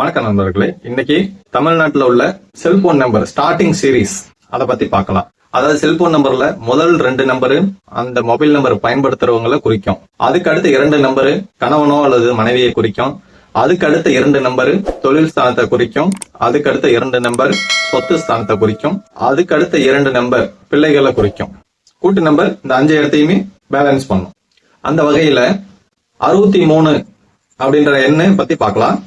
வணக்கம் நண்பர்களே. இன்னைக்கு தமிழ்நாட்டில் உள்ள செல்போன் நம்பர் ஸ்டார்டிங் சீரீஸ் அதை பத்தி பார்க்கலாம். அதாவது செல்போன் நம்பர்ல முதல் 2 நம்பரு அந்த மொபைல் நம்பர் பயன்படுத்துறவங்களை குறிக்கும். அதுக்கு அடுத்த 2 நம்பரு கணவனோ அல்லது மனைவியை குறிக்கும். அதுக்கு அடுத்த 2 நம்பரு தொழில் ஸ்தானத்தை குறிக்கும். அதுக்கு அடுத்த 2 நம்பர் சொத்து ஸ்தானத்தை குறிக்கும். அதுக்கு அடுத்த 2 நம்பர் பிள்ளைகளை குறிக்கும். கூட்டு நம்பர் இந்த 5 இடத்தையுமே பேலன்ஸ் பண்ணும். அந்த வகையில 63 அப்படின்ற எண்ணை பத்தி பார்க்கலாம்.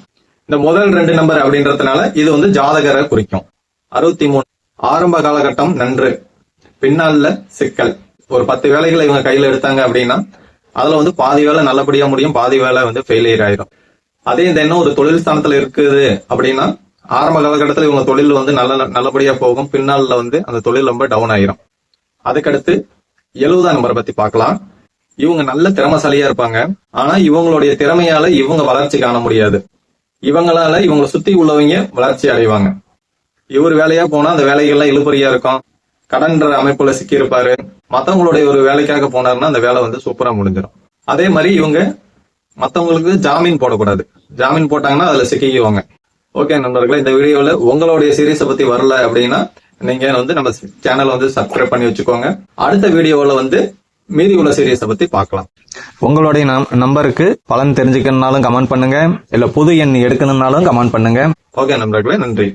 இந்த முதல் 2 நம்பர் அப்படின்றதுனால இது ஜாதகரை குறிக்கும். 63 ஆரம்ப காலகட்டம் நன்று, பின்னால சிக்கல். ஒரு 10 வேலைகளை இவங்க கையில எடுத்தாங்க அப்படின்னா அதுல பாதி வேலை நல்லபடியா முடியும், பாதி வேலை ஃபெயிலியர் ஆயிரும். அதே இந்த எண்ணம் ஒரு தொழில் ஸ்தானத்துல இருக்குது அப்படின்னா ஆரம்ப காலகட்டத்தில் இவங்க தொழில் நல்லபடியா போகும், பின்னால அந்த தொழில் ரொம்ப டவுன் ஆயிரும். அதுக்கடுத்து 70 நம்பரை பத்தி பார்க்கலாம். இவங்க நல்ல திறமைசாலியா இருப்பாங்க. ஆனா இவங்களுடைய திறமையால இவங்க வளர்ச்சி காண முடியாது. இவங்களால இவங்களை சுத்தி உள்ளவங்க வளர்ச்சி அடைவாங்க. இவர் வேலையா போனா அந்த வேலைகள்லாம் இழுபறியா இருக்கும். கடன்ற அமைப்புல சிக்கி இருப்பாரு. மத்தவங்களுடைய ஒரு வேலைக்காக போனாருன்னா அந்த வேலை சூப்பரா முடிஞ்சிடும். அதே மாதிரி இவங்க மத்தவங்களுக்கு ஜாமீன் போடக்கூடாது. ஜாமீன் போட்டாங்கன்னா அதுல சிக்கிக்குவாங்க. ஓகே நண்பர்களே, இந்த வீடியோல உங்களுடைய சீரீஸை பத்தி வரல அப்படின்னா நீங்க நம்ம சேனலை சப்ஸ்கிரைப் பண்ணி வச்சுக்கோங்க. அடுத்த வீடியோல மீதி உள்ள சீரீஸை பத்தி பார்க்கலாம். உங்களுடைய நம்பருக்கு பலன் தெரிஞ்சுக்கணும்னாலும் கமெண்ட் பண்ணுங்க, இல்ல புது எண் எடுக்கணும்னாலும் கமெண்ட் பண்ணுங்க. ஓகே நண்பர்களே, நன்றி.